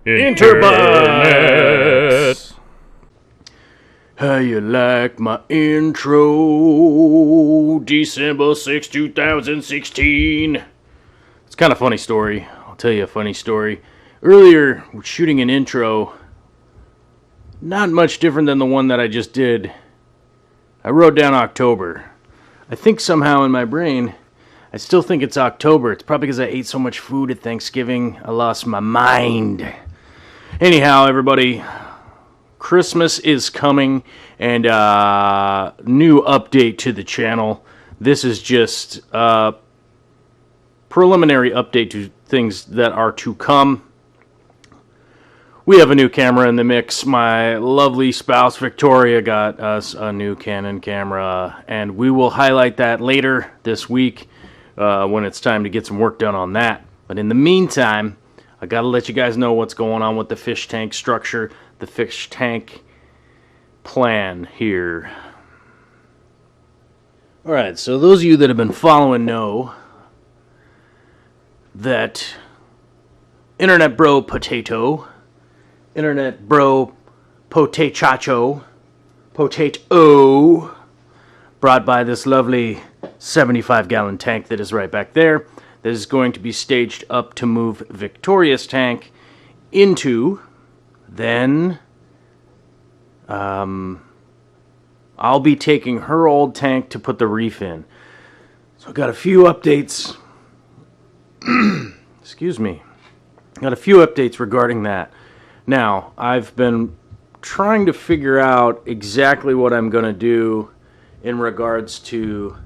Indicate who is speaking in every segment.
Speaker 1: Internet. How you like my intro? December 6, 2016. It's kind of a funny story. I'll tell you a funny story. Earlier, we're shooting an intro. Not much different than the one that I just did. I wrote down October. I think somehow in my brain, I still think it's October. It's probably because I ate so much food at Thanksgiving, I lost my mind. Anyhow, everybody, Christmas is coming, and new update to the channel. This is just a preliminary update to things that are to come. We have a new camera in the mix. My lovely spouse, Victoria, got us a new Canon camera, and we will highlight that later this week when it's time to get some work done on that. But in the meantime, I gotta let you guys know what's going on with the fish tank structure, the fish tank plan here. Alright, so those of you that have been following know that Internet Bro Potato, Internet Bro Potachacho, Potato, brought by this lovely 75-gallon tank that is right back there. That is going to be staged up to move Victoria's tank into. Then I'll be taking her old tank to put the reef in. So I've got a few updates. Excuse me. Got a few updates regarding that. Now, I've been trying to figure out exactly what I'm going to do in regards to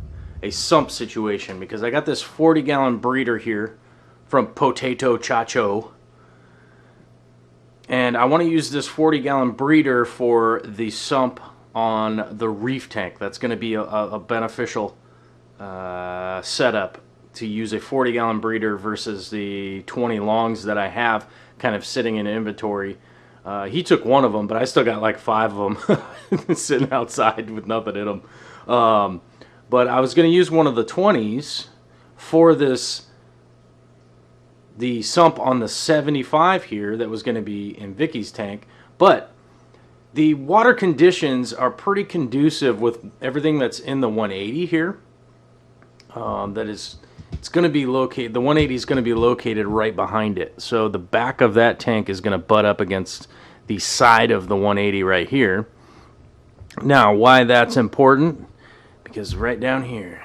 Speaker 1: a sump situation, because I got this 40-gallon breeder here from Potato Chacho, and I want to use this 40-gallon breeder for the sump on the reef tank. That's going to be a beneficial setup to use a 40-gallon breeder versus the 20 longs that I have kind of sitting in inventory. He took one of them, but I still got like 5 of them sitting outside with nothing in them. But I was going to use one of the 20s for the sump on the 75 here that was going to be in Vicky's tank. But the water conditions are pretty conducive with everything that's in the 180 here. It's going to be located, the 180 is going to be located right behind it. So the back of that tank is going to butt up against the side of the 180 right here. Now, why that's important? Because right down here,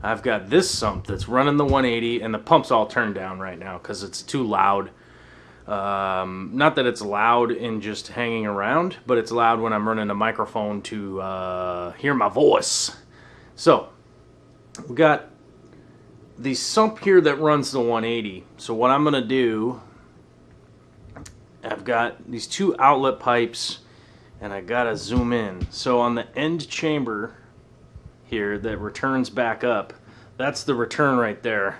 Speaker 1: I've got this sump that's running the 180, and the pump's all turned down right now because it's too loud. Not that it's loud in just hanging around, but it's loud when I'm running a microphone to hear my voice. So, we got the sump here that runs the 180. So what I'm going to do, I've got these 2 outlet pipes, and I got to zoom in. So on the end chamber here that returns back up, that's the return right there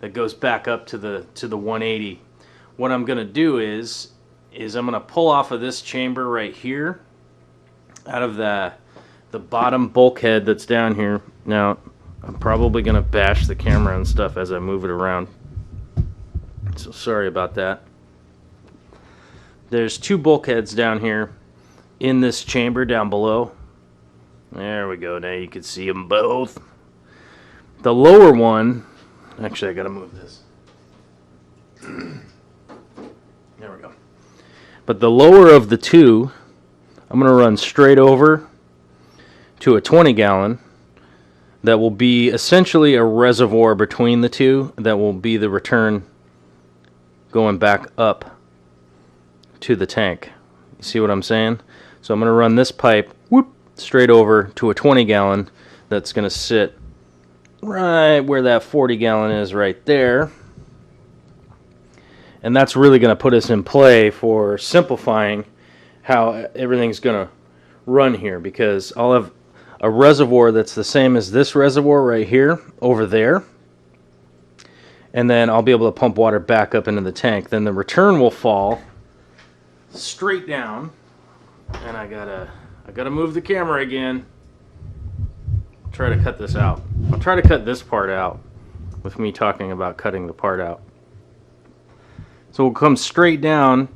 Speaker 1: that goes back up to the 180. What I'm going to do is I'm going to pull off of this chamber right here out of the bottom bulkhead that's down here. Now, I'm probably going to bash the camera and stuff as I move it around, so sorry about that. There's 2 bulkheads down here in this chamber down below. There we go. Now you can see them both. The lower one, actually I gotta move this. There we go. But the lower of the 2, I'm gonna run straight over to a 20-gallon that will be essentially a reservoir between the 2 that will be the return going back up to the tank. You see what I'm saying? So I'm gonna run this pipe straight over to a 20-gallon that's going to sit right where that 40-gallon is right there. And that's really going to put us in play for simplifying how everything's going to run here, because I'll have a reservoir that's the same as this reservoir right here over there, and then I'll be able to pump water back up into the tank. Then the return will fall straight down, and I gotta move the camera again. Try to cut this out. I'll try to cut this part out with me talking about cutting the part out. So we'll come straight down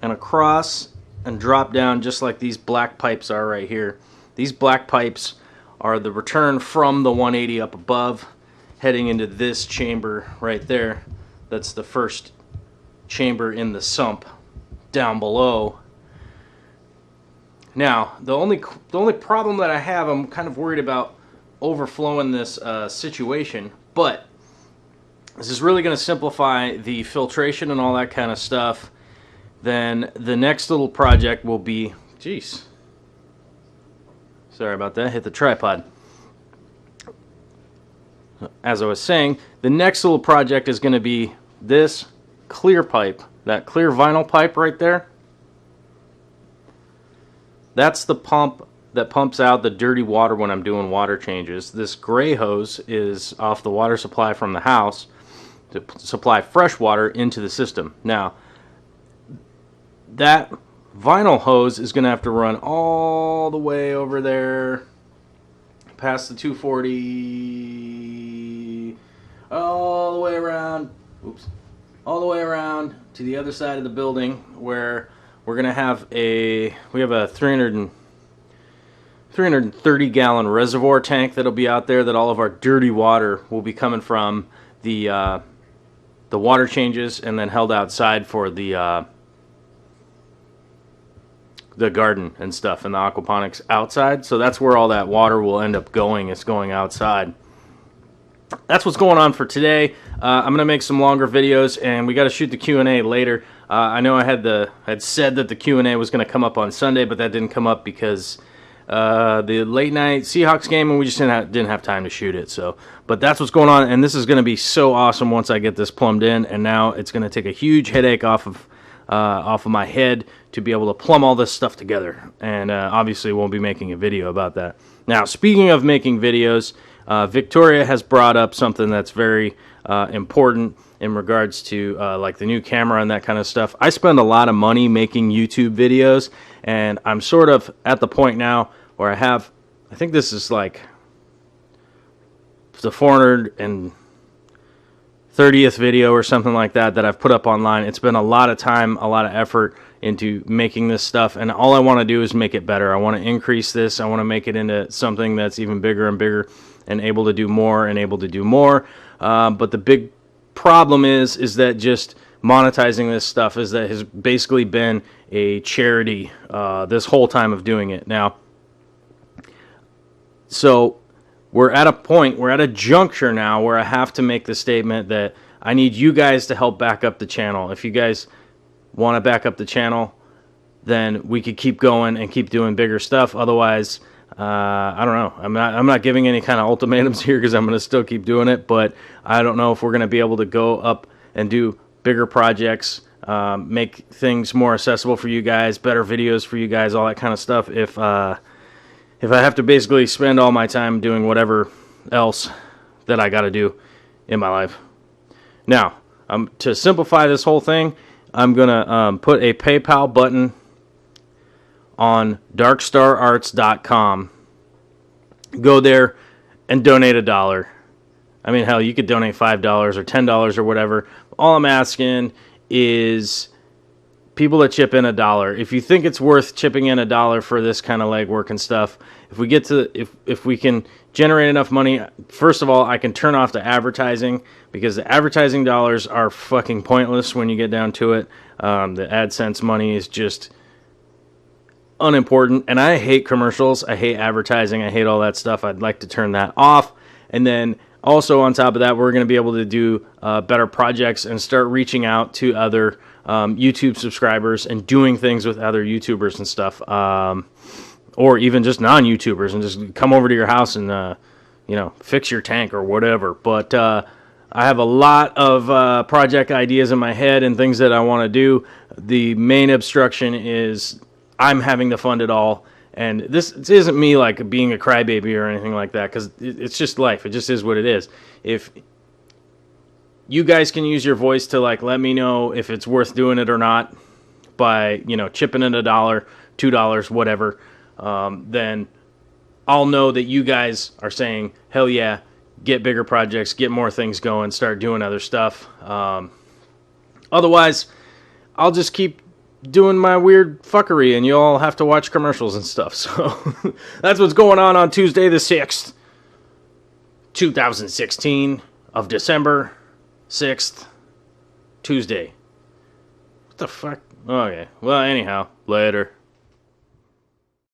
Speaker 1: and across and drop down just like these black pipes are right here. These black pipes are the return from the 180 up above, heading into this chamber right there. That's the first chamber in the sump down below. Now, the only problem that I have, I'm kind of worried about overflowing this situation, but this is really going to simplify the filtration and all that kind of stuff. Then the next little project will be, jeez, sorry about that, hit the tripod. As I was saying, the next little project is going to be this clear pipe, that clear vinyl pipe right there. That's the pump that pumps out the dirty water when I'm doing water changes. This gray hose is off the water supply from the house to supply fresh water into the system. Now, that vinyl hose is going to have to run all the way over there past the 240, all the way around, all the way around to the other side of the building, where we're going to have we have a 330 gallon reservoir tank that'll be out there, that all of our dirty water will be coming from the water changes, and then held outside for the garden and stuff, and the aquaponics outside. So that's where all that water will end up going. It's going outside. That's what's going on for today. I'm going to make some longer videos, and we got to shoot the Q&A later. I know I had said that the Q&A was going to come up on Sunday, but that didn't come up because the late night Seahawks game, and we just didn't have time to shoot it. So, but that's what's going on, and this is going to be so awesome once I get this plumbed in. And now it's going to take a huge headache off of my head to be able to plumb all this stuff together. And obviously won't be making a video about that. Now, speaking of making videos, Victoria has brought up something that's very important in regards to like the new camera and that kind of stuff. I spend a lot of money making YouTube videos, and I'm sort of at the point now where I think this is like the 430th video or something like that I've put up online. It's been a lot of time, a lot of effort into making this stuff, and all I want to do is make it better. I want to increase this. I want to make it into something that's even bigger and bigger, and able to do more and able to do more. But the big problem is that just monetizing this stuff has basically been a charity this whole time of doing it. Now, so we're at a juncture now where I have to make the statement that I need you guys to help back up the channel. If you guys want to back up the channel, then we could keep going and keep doing bigger stuff. Otherwise, I don't know. I'm not giving any kind of ultimatums here, because I'm going to still keep doing it. But I don't know if we're going to be able to go up and do bigger projects, make things more accessible for you guys, better videos for you guys, all that kind of stuff. If I have to basically spend all my time doing whatever else that I got to do in my life. Now, to simplify this whole thing, I'm going to put a PayPal button on darkstararts.com. Go there and donate $1. I mean, hell, you could donate $5 or $10 or whatever. All I'm asking is people to chip in $1. If you think it's worth chipping in $1 for this kind of legwork and stuff, if we can generate enough money, first of all, I can turn off the advertising, because the advertising dollars are fucking pointless when you get down to it. The AdSense money is just unimportant, and I hate commercials. I hate advertising. I hate all that stuff. I'd like to turn that off. And then also on top of that, we're going to be able to do better projects and start reaching out to other YouTube subscribers and doing things with other YouTubers and stuff, or even just non-YouTubers, and just come over to your house and fix your tank or whatever. But I have a lot of project ideas in my head and things that I want to do. The main obstruction is I'm having to fund it all. And this isn't me like being a crybaby or anything like that, because it's just life. It just is what it is. If you guys can use your voice to like let me know if it's worth doing it or not by chipping in $1, $2, whatever, then I'll know that you guys are saying hell yeah, get bigger projects, get more things going, start doing other stuff. Otherwise, I'll just keep doing my weird fuckery and you all have to watch commercials and stuff. So that's what's going on Tuesday the 6th, 2016 of December 6th, Tuesday. What the fuck? Okay. Well, anyhow, later.